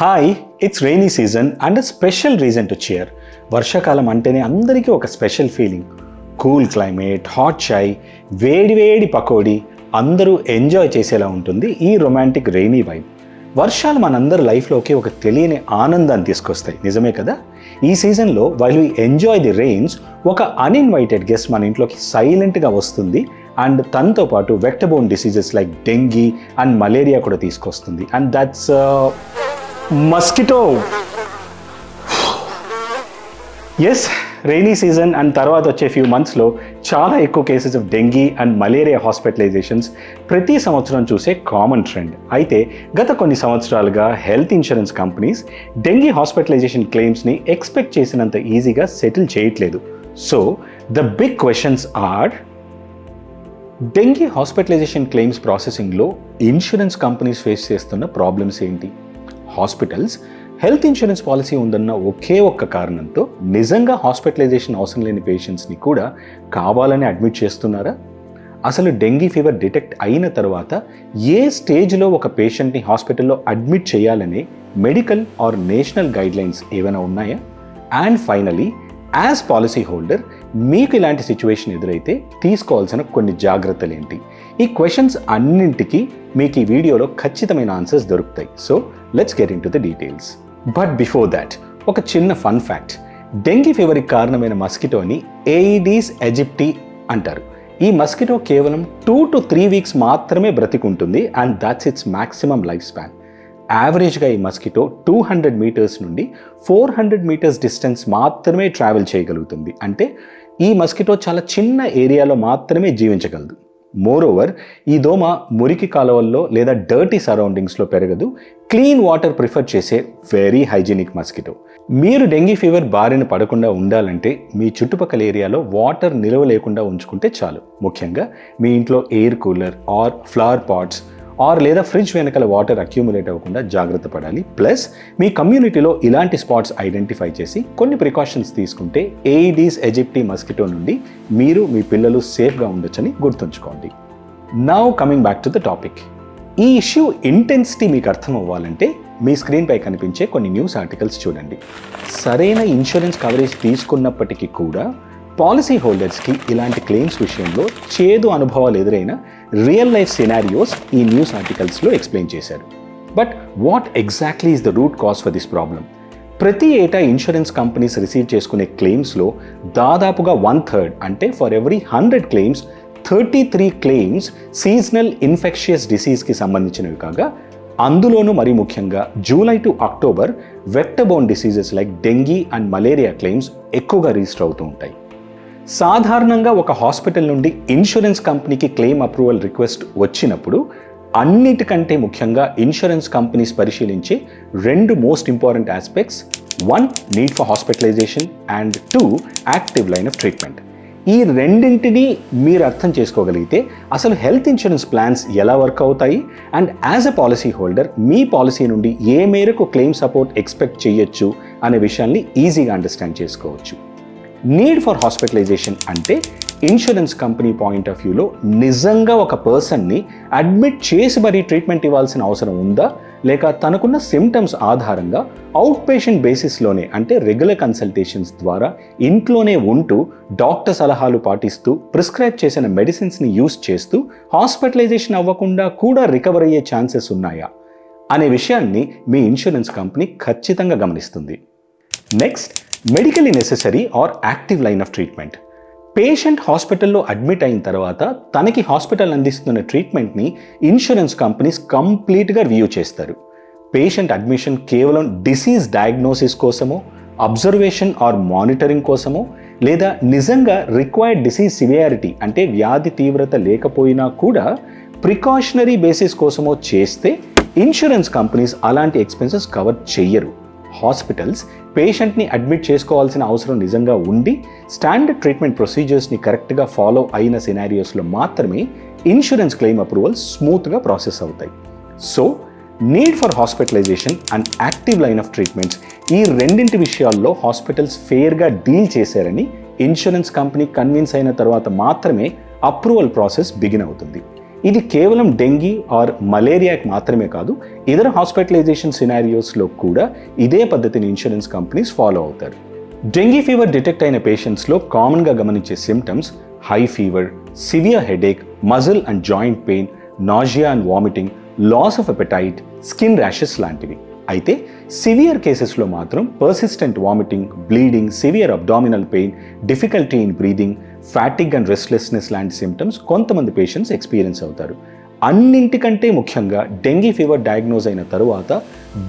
Hi, it's rainy season and a special reason to cheer. వర్షాకాలం అంటేనే అందరికీ ఒక special feeling. Cool climate, hot chai, వేడి వేడి పకోడీ అందరూ ఎంజాయ్ చేసేలా ఉంటుంది ఈ రొమాంటిక్ రైనీ వైబ్. వర్షాలు మనందరి లైఫ్లోకి ఒక తెలియని ఆనందాన్ని తీసుకొస్తాయి, నిజమే కదా? ఈ సీజన్లో while we enjoy the rains, ఒక అన్ఇన్వైటెడ్ గెస్ట్ మన ఇంట్లోకి సైలెంట్గా వస్తుంది అండ్ తనతో పాటు vector borne diseases like dengue and malaria కూడా తీసుకొస్తుంది. And that's mosquito. Yes, rainy season and తర్వాత వచ్చే ఫ్యూ మంత్స్లో చాలా ఎక్కువ cases of dengue and malaria hospitalisations ప్రతి సంవత్సరం చూసే కామన్ ట్రెండ్. అయితే గత కొన్ని సంవత్సరాలుగా health insurance companies dengue hospitalisation క్లెయిమ్స్ని ఎక్స్పెక్ట్ చేసినంత ఈజీగా సెటిల్ చేయట్లేదు. So the big questions are, dengue hospitalisation claims ప్రాసెసింగ్లో ఇన్సూరెన్స్ కంపెనీస్ ఫేస్ చేస్తున్న ప్రాబ్లమ్స్ ఏంటి? హాస్పిటల్స్ హెల్త్ ఇన్సూరెన్స్ పాలసీ ఉందన్న ఒకే ఒక్క కారణంతో నిజంగా హాస్పిటలైజేషన్ అవసరం లేని పేషెంట్స్ని కూడా కావాలని అడ్మిట్ చేస్తున్నారా? అసలు డెంగీ ఫీవర్ డిటెక్ట్ అయిన తర్వాత ఏ స్టేజ్లో ఒక పేషెంట్ని హాస్పిటల్లో అడ్మిట్ చేయాలనే మెడికల్ ఆర్ నేషనల్ గైడ్లైన్స్ ఏమైనా ఉన్నాయా? And finally, as policy holder మీకు ఇలాంటి సిచ్యువేషన్ ఎదురైతే తీసుకోవాల్సిన కొన్ని జాగ్రత్తలు ఏంటి? ఈ క్వశ్చన్స్ అన్నింటికీ మీకు ఈ వీడియోలో ఖచ్చితమైన ఆన్సర్స్ దొరుకుతాయి. So let's get in to the details. But before that, ఒక చిన్న ఫన్ ఫ్యాక్ట్. డెంగీ ఫీవర్కి కారణమైన మస్కిటోని ఎయిడీస్ ఎజిప్టి అంటారు. ఈ మస్కిటో కేవలం 2 to 3 వీక్స్ మాత్రమే బ్రతికుంటుంది and that's its maximum life span. యావరేజ్గా ఈ మస్కిటో 200 మీటర్స్ నుండి 400 మీటర్స్ డిస్టెన్స్ మాత్రమే ట్రావెల్ చేయగలుగుతుంది. అంటే ఈ మస్కిటో చాలా చిన్న ఏరియాలో మాత్రమే జీవించగలదు. మోరోవర్, ఈ దోమ మురికి కాలువల్లో లేదా డర్టీ సరౌండింగ్స్లో పెరగదు. క్లీన్ వాటర్ ప్రిఫర్ చేసే వెరీ హైజీనిక్ మస్కిటో. మీరు డెంగీ ఫీవర్ బారిన పడకుండా ఉండాలంటే మీ చుట్టుపక్కల ఏరియాలో వాటర్ నిల్వ లేకుండా ఉంచుకుంటే చాలు. ముఖ్యంగా మీ ఇంట్లో air cooler or flower pots or లేదా ఫ్రిడ్జ్ వెనకాల వాటర్ అక్యూములేట్ అవ్వకుండా జాగ్రత్త పడాలి. ప్లస్ మీ కమ్యూనిటీలో ఇలాంటి స్పాట్స్ ఐడెంటిఫై చేసి కొన్ని ప్రికాషన్స్ తీసుకుంటే ఎయిడీస్ ఎజిప్టి మస్కిటో నుండి మీరు మీ పిల్లలు సేఫ్గా ఉండొచ్చని గుర్తుంచుకోండి. Now coming back to the topic. ఈ ఇష్యూ ఇంటెన్సిటీ మీకు అర్థం అవ్వాలంటే మీ స్క్రీన్పై కనిపించే కొన్ని న్యూస్ ఆర్టికల్స్ చూడండి. సరైన ఇన్సూరెన్స్ కవరేజ్ తీసుకున్నప్పటికీ కూడా పాలసీ హోల్డర్స్కి ఇలాంటి క్లెయిమ్స్ విషయంలో చేదు అనుభవాలు ఎదురైన రియల్ లైఫ్ సినారియోస్ ఈ న్యూస్ ఆర్టికల్స్లో ఎక్స్ప్లెయిన్ చేశారు. But what exactly is the root cause for this problem? ప్రతి ఏటా ఇన్సూరెన్స్ కంపెనీస్ రిసీవ్ చేసుకునే క్లెయిమ్స్లో దాదాపుగా 1/3, అంటే for every 100 claims 33 claims seasonal infectious డిసీజ్కి సంబంధించినవి కాగా, అందులోనూ మరీ ముఖ్యంగా July to October vector borne diseases like dengue and malaria claims ఎక్కువగా రిజిస్టర్ అవుతూ ఉంటాయి. సాధారణంగా ఒక హాస్పిటల్ నుండి ఇన్సూరెన్స్ కంపెనీకి క్లెయిమ్ అప్రూవల్ రిక్వెస్ట్ వచ్చినప్పుడు అన్నిటికంటే ముఖ్యంగా ఇన్సూరెన్స్ కంపెనీస్ పరిశీలించే 2 most important aspects: 1 need for hospitalisation and 2 active line of treatment. ఈ రెండింటినీ మీరు అర్థం చేసుకోగలిగితే అసలు హెల్త్ ఇన్సూరెన్స్ ప్లాన్స్ ఎలా వర్క్ అవుతాయి and as a policy holder మీ పాలసీ నుండి ఏ మేరకు క్లెయిమ్ సపోర్ట్ ఎక్స్పెక్ట్ చేయొచ్చు అనే విషయాన్ని ఈజీగా అండర్స్టాండ్ చేసుకోవచ్చు. నీడ్ ఫర్ హాస్పిటలైజేషన్ అంటే ఇన్సూరెన్స్ కంపెనీ పాయింట్ ఆఫ్ వ్యూలో నిజంగా ఒక పర్సన్ని అడ్మిట్ చేసి మరీ ట్రీట్మెంట్ ఇవ్వాల్సిన అవసరం ఉందా, లేక తనకున్న సిమ్టమ్స్ ఆధారంగా అవుట్ పేషెంట్ బేసిస్లోనే, అంటే రెగ్యులర్ కన్సల్టేషన్స్ ద్వారా ఇంట్లోనే ఉంటూ డాక్టర్ సలహాలు పాటిస్తూ ప్రిస్క్రైబ్ చేసిన మెడిసిన్స్ని యూస్ చేస్తూ హాస్పిటలైజేషన్ అవ్వకుండా కూడా రికవర్ అయ్యే ఛాన్సెస్ ఉన్నాయా అనే విషయాన్ని మీ ఇన్సూరెన్స్ కంపెనీ ఖచ్చితంగా గమనిస్తుంది. Next, medically necessary or active line of treatment. Patient హాస్పిటల్లో అడ్మిట్ అయిన తర్వాత తనకి హాస్పిటల్ అందిస్తున్న ట్రీట్మెంట్ని ఇన్సూరెన్స్ కంపెనీస్ కంప్లీట్గా రివ్యూ చేస్తారు. పేషెంట్ అడ్మిషన్ కేవలం డిసీజ్ డయాగ్నోసిస్ కోసమో, అబ్జర్వేషన్ ఆర్ మానిటరింగ్ కోసమో, లేదా నిజంగా రిక్వైర్డ్ డిసీజ్ సివియారిటీ అంటే వ్యాధి తీవ్రత లేకపోయినా కూడా ప్రికాషనరీ బేసిస్ కోసమో చేస్తే ఇన్సూరెన్స్ కంపెనీస్ అలాంటి ఎక్స్పెన్సెస్ కవర్ చెయ్యరు. హాస్పిటల్స్ పేషెంట్ని అడ్మిట్ చేసుకోవాల్సిన అవసరం నిజంగా ఉండి స్టాండర్డ్ ట్రీట్మెంట్ ప్రొసీజర్స్ని కరెక్ట్గా ఫాలో అయిన సినారియోస్లో మాత్రమే ఇన్సూరెన్స్ క్లెయిమ్ అప్రూవల్స్ స్మూత్గా ప్రాసెస్ అవుతాయి. So need for hospitalisation and active line of treatments, ఈ రెండింటి విషయాల్లో హాస్పిటల్స్ ఫెయిర్గా డీల్ చేశారని ఇన్సూరెన్స్ కంపెనీ కన్విన్స్ అయిన తర్వాత మాత్రమే అప్రూవల్ ప్రాసెస్ బిగిన్ అవుతుంది. ఇది కేవలం డెంగీ ఆర్ మలేరియాకి మాత్రమే కాదు, ఇతర హాస్పిటలైజేషన్ సినారియోస్లో కూడా ఇదే పద్ధతిని ఇన్సూరెన్స్ కంపెనీస్ ఫాలో అవుతారు. డెంగీ ఫీవర్ డిటెక్ట్ అయిన పేషెంట్స్లో కామన్గా గమనించే symptoms high fever, severe headache, muscle and joint pain, nausea and vomiting, loss of appetite, skin rashes లాంటివి. అయితే సివియర్ కేసెస్లో మాత్రం persistent vomiting, bleeding, severe abdominal pain, difficulty in breathing, fatigue and restlessness లాంటి symptoms కొంతమంది patients experience అవుతారు. అన్నింటికంటే ముఖ్యంగా dengue fever diagnose అయిన తరువాత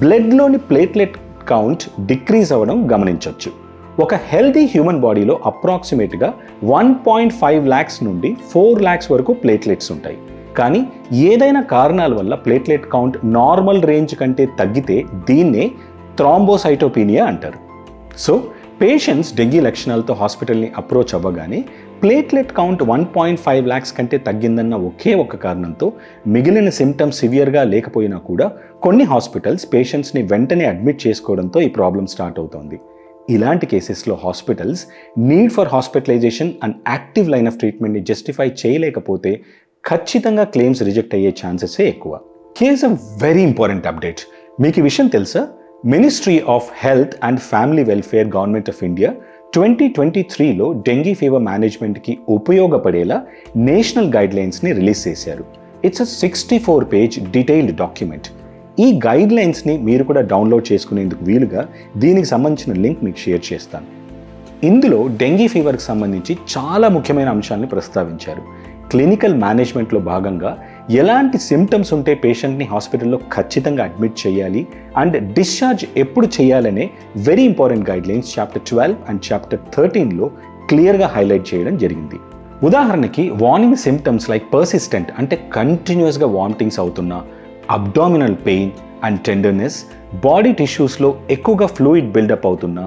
బ్లడ్లోని ప్లేట్లెట్ కౌంట్ డిక్రీజ్ అవ్వడం గమనించవచ్చు. ఒక హెల్తీ హ్యూమన్ బాడీలో అప్రాక్సిమేట్గా 1.5 lakhs నుండి 4 lakhs వరకు ప్లేట్లెట్స్ ఉంటాయి. కానీ ఏదైనా కారణాల వల్ల ప్లేట్లెట్ కౌంట్ నార్మల్ రేంజ్ కంటే తగ్గితే దీన్నే థ్రాంబోసైటోపీనియా అంటారు. సో పేషెంట్స్ డెంగీ లక్షణాలతో హాస్పిటల్ని అప్రోచ్ అవ్వగానే ప్లేట్లెట్ కౌంట్ 1.5 lakhs కంటే తగ్గిందన్న ఒకే ఒక్క కారణంతో మిగిలిన సిమ్టమ్స్ సివియర్గా లేకపోయినా కూడా కొన్ని హాస్పిటల్స్ పేషెంట్స్ని వెంటనే అడ్మిట్ చేసుకోవడంతో ఈ ప్రాబ్లం స్టార్ట్ అవుతోంది. ఇలాంటి కేసెస్లో hospitals need for hospitalisation and active line of ట్రీట్మెంట్ని జస్టిఫై చేయలేకపోతే ఖచ్చితంగా క్లెయిమ్స్ రిజెక్ట్ అయ్యే ఛాన్సెసే ఎక్కువ. Here's a very important update. మీకు ఈ విషయం తెలుసా? Ministry of health and family welfare government of India 2023లో డెంగీ ఫీవర్ మేనేజ్మెంట్కి ఉపయోగపడేలా నేషనల్ గైడ్లైన్స్ని రిలీజ్ చేశారు. It's a 64-page detailed document. ఈ గైడ్లైన్స్ని మీరు కూడా డౌన్లోడ్ చేసుకునేందుకు వీలుగా దీనికి సంబంధించిన లింక్ మీకు షేర్ చేస్తాను. ఇందులో డెంగీ ఫీవర్కి సంబంధించి చాలా ముఖ్యమైన అంశాలను ప్రస్తావించారు. క్లినికల్ మేనేజ్మెంట్లో భాగంగా ఎలాంటి సిమ్టమ్స్ ఉంటే పేషెంట్ని హాస్పిటల్లో ఖచ్చితంగా అడ్మిట్ చేయాలి అండ్ డిశ్చార్జ్ ఎప్పుడు చేయాలనే very important guidelines chapter 12 and chapter 13లో క్లియర్గా హైలైట్ చేయడం జరిగింది. ఉదాహరణకి వార్నింగ్ సిమ్టమ్స్ లైక్ పర్సిస్టెంట్ అంటే కంటిన్యూస్గా వామిటింగ్స్ అవుతున్నా, abdominal pain and tenderness, body టిష్యూస్లో ఎక్కువగా ఫ్లూయిడ్ బిల్డప్ అవుతున్నా,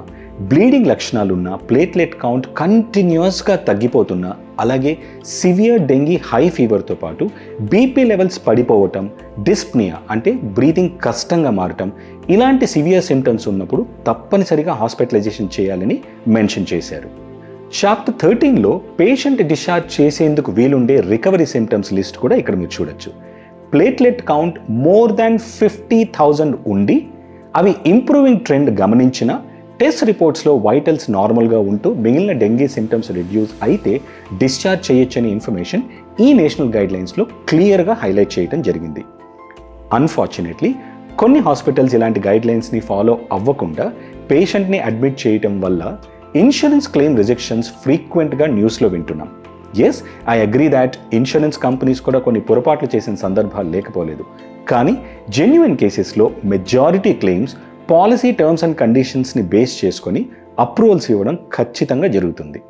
బ్లీడింగ్ లక్షణాలున్నా, ప్లేట్లెట్ కౌంట్ కంటిన్యూస్గా తగ్గిపోతున్నా, అలాగే సివియర్ డెంగీ హై ఫీవర్తో పాటు బీపీ లెవెల్స్ పడిపోవటం, డిస్ప్నియా అంటే బ్రీతింగ్ కష్టంగా మారటం, ఇలాంటి సివియర్ సిమ్టమ్స్ ఉన్నప్పుడు తప్పనిసరిగా హాస్పిటలైజేషన్ చేయాలని మెన్షన్ చేశారు. చాప్టర్ 13లో పేషెంట్ డిశ్చార్జ్ చేసేందుకు వీలుండే రికవరీ సిమ్టమ్స్ లిస్ట్ కూడా ఇక్కడ మీరు చూడొచ్చు. ప్లేట్లెట్ కౌంట్ మోర్ దాన్ 50,000 ఉండి అవి ఇంప్రూవింగ్ ట్రెండ్ గమనించిన, టెస్ట్ రిపోర్ట్స్లో వైటల్స్ నార్మల్గా ఉంటూ మిగిలిన డెంగీ సిమ్టమ్స్ రిడ్యూస్ అయితే డిశ్చార్జ్ చేయొచ్చనే ఇన్ఫర్మేషన్ ఈ నేషనల్ గైడ్లైన్స్లో క్లియర్గా హైలైట్ చేయడం జరిగింది. అన్ఫార్చునేట్లీ కొన్ని హాస్పిటల్స్ ఇలాంటి గైడ్లైన్స్ని ఫాలో అవ్వకుండా పేషెంట్ని అడ్మిట్ చేయటం వల్ల ఇన్సూరెన్స్ క్లెయిమ్ రిజెక్షన్స్ ఫ్రీక్వెంట్గా న్యూస్లో వింటున్నాం. Yes, I agree that insurance companies కూడా కొన్ని పొరపాట్లు చేసిన సందర్భాలు లేకపోలేదు. కానీ జెన్యున్ కేసెస్లో majority claims policy terms and కండిషన్స్ని బేస్ చేసుకొని అప్రూవల్స్ ఇవ్వడం ఖచ్చితంగా జరుగుతుంది.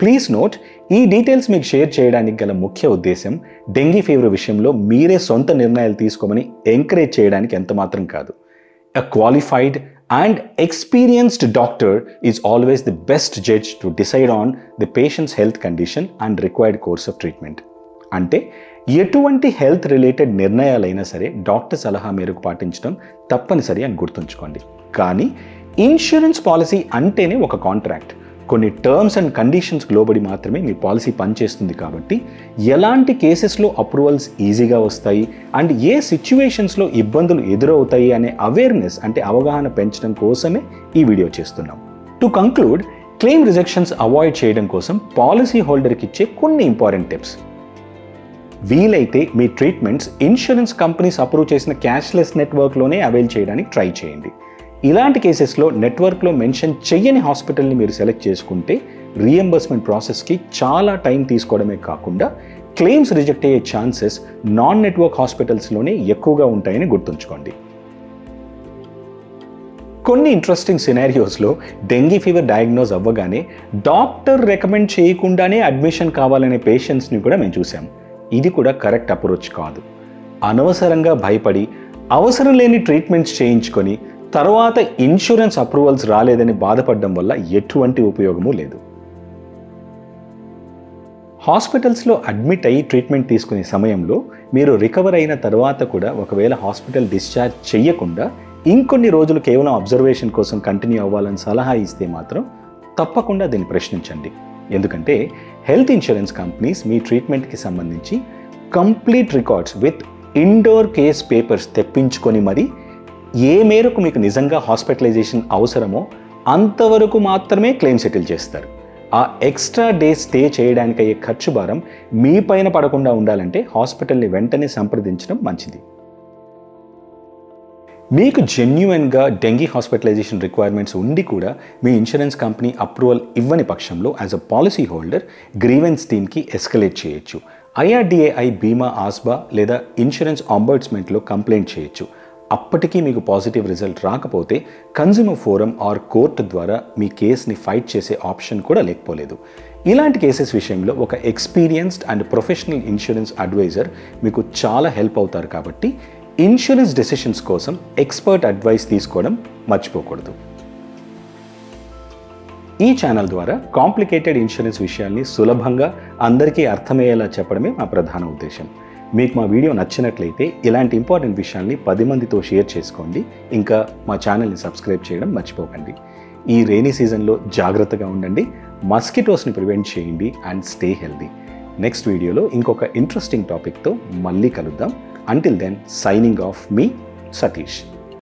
ప్లీజ్ నోట్, ఈ డీటెయిల్స్ మీకు షేర్ చేయడానికి గల ముఖ్య ఉద్దేశం డెంగీ ఫీవర్ విషయంలో మీరే సొంత నిర్ణయాలు తీసుకోమని ఎంకరేజ్ చేయడానికి ఎంతమాత్రం కాదు. A qualified and experienced doctor is always the best judge to decide on the patient's health condition and required course of treatment. అంటే ఎటువంటి హెల్త్ రిలేటెడ్ నిర్ణయాలైనా సరే డాక్టర్ సలహా మేరకు పాటించడం తప్పనిసరి అని గుర్తుంచుకోండి. కానీ ఇన్సూరెన్స్ పాలసీ అంటేనే ఒక కాంట్రాక్ట్. కొన్ని టర్మ్స్ అండ్ కండిషన్స్ లోబడి మాత్రమే మీ పాలసీ పనిచేస్తుంది. కాబట్టి ఎలాంటి కేసెస్లో అప్రూవల్స్ ఈజీగా వస్తాయి అండ్ ఏ సిచ్యువేషన్స్లో ఇబ్బందులు ఎదురవుతాయి అనే అవేర్నెస్ అంటే అవగాహన పెంచడం కోసమే ఈ వీడియో చేస్తున్నాం. To conclude, claim rejections avoid చేయడం కోసం పాలసీ హోల్డర్కి ఇచ్చే కొన్ని ఇంపార్టెంట్ టిప్స్. వీలైతే మీ ట్రీట్మెంట్స్ ఇన్సూరెన్స్ కంపెనీస్ అప్రూవ్ చేసిన క్యాష్లెస్ నెట్వర్క్లోనే అవైల్ చేయడానికి ట్రై చేయండి. ఇలాంటి కేసెస్లో నెట్వర్క్లో మెన్షన్ చెయ్యని హాస్పిటల్ని మీరు సెలెక్ట్ చేసుకుంటే రీఎంబర్స్మెంట్ ప్రాసెస్కి చాలా టైం తీసుకోవడమే కాకుండా క్లెయిమ్స్ రిజెక్ట్ అయ్యే ఛాన్సెస్ నాన్ నెట్వర్క్ హాస్పిటల్స్లోనే ఎక్కువగా ఉంటాయని గుర్తుంచుకోండి. కొన్ని ఇంట్రెస్టింగ్ సినారియోస్లో డెంగీ ఫీవర్ డయాగ్నోజ్ అవ్వగానే డాక్టర్ రికమెండ్ చేయకుండానే అడ్మిషన్ కావాలనే పేషెంట్స్ని కూడా మేము చూసాం. ఇది కూడా కరెక్ట్ అప్రోచ్ కాదు. అనవసరంగా భయపడి అవసరం లేని ట్రీట్మెంట్స్ చేయించుకొని తర్వాత ఇన్సూరెన్స్ అప్రూవల్స్ రాలేదని బాధపడడం వల్ల ఎటువంటి ఉపయోగమూ లేదు. హాస్పిటల్స్లో అడ్మిట్ అయ్యి ట్రీట్మెంట్ తీసుకునే సమయంలో మీరు రికవర్ అయిన తర్వాత కూడా ఒకవేళ హాస్పిటల్ డిశ్చార్జ్ చేయకుండా ఇంకొన్ని రోజులు కేవలం అబ్జర్వేషన్ కోసం కంటిన్యూ అవ్వాలని సలహా ఇస్తే మాత్రం తప్పకుండా దీన్ని ప్రశ్నించండి. ఎందుకంటే హెల్త్ ఇన్సూరెన్స్ కంపెనీస్ మీ ట్రీట్మెంట్కి సంబంధించి complete records with indoor case papers తెప్పించుకొని మరి ఏ మేరకు మీకు నిజంగా హాస్పిటలైజేషన్ అవసరమో అంతవరకు మాత్రమే క్లెయిమ్ సెటిల్ చేస్తారు. ఆ ఎక్స్ట్రా డే స్టే చేయడానికి అయ్యే ఖర్చు భారం మీ పైన పడకుండా ఉండాలంటే హాస్పిటల్ని వెంటనే సంప్రదించడం మంచిది. మీకు జెన్యున్గా డెంగీ హాస్పిటలైజేషన్ రిక్వైర్మెంట్స్ ఉండి కూడా మీ ఇన్సూరెన్స్ కంపెనీ అప్రూవల్ ఇవ్వని పక్షంలో as a policy holder grievance టీమ్కి ఎస్కలేట్ చేయొచ్చు. IRDAI బీమా ఆస్బా లేదా ఇన్సూరెన్స్ ఆంబర్డ్స్మెంట్లో కంప్లైంట్ చేయొచ్చు. అప్పటికీ మీకు పాజిటివ్ రిజల్ట్ రాకపోతే కన్జ్యూమర్ ఫోరం ఆర్ కోర్టు ద్వారా మీ కేస్ని ఫైట్ చేసే ఆప్షన్ కూడా లేకపోలేదు. ఇలాంటి కేసెస్ విషయంలో ఒక experienced and professional insurance adviser మీకు చాలా హెల్ప్ అవుతారు. కాబట్టి ఇన్సూరెన్స్ డెసిషన్స్ కోసం ఎక్స్పర్ట్ అడ్వైస్ తీసుకోవడం మర్చిపోకూడదు. ఈ ఛానల్ ద్వారా కాంప్లికేటెడ్ ఇన్సూరెన్స్ విషయాల్ని సులభంగా అందరికీ అర్థమయ్యేలా చెప్పడమే మా ప్రధాన ఉద్దేశం. మీకు మా వీడియో నచ్చినట్లయితే ఇలాంటి ఇంపార్టెంట్ విషయాల్ని 10 మందితో షేర్ చేసుకోండి. ఇంకా మా ఛానల్ని సబ్స్క్రైబ్ చేయడం మర్చిపోకండి. ఈ రెయినీ సీజన్లో జాగ్రత్తగా ఉండండి, మస్కిటోస్ని ప్రివెంట్ చేయండి అండ్ స్టే హెల్దీ. నెక్స్ట్ వీడియోలో ఇంకొక ఇంట్రెస్టింగ్ టాపిక్తో మళ్ళీ కలుద్దాం. Until then, signing off, me, Satish.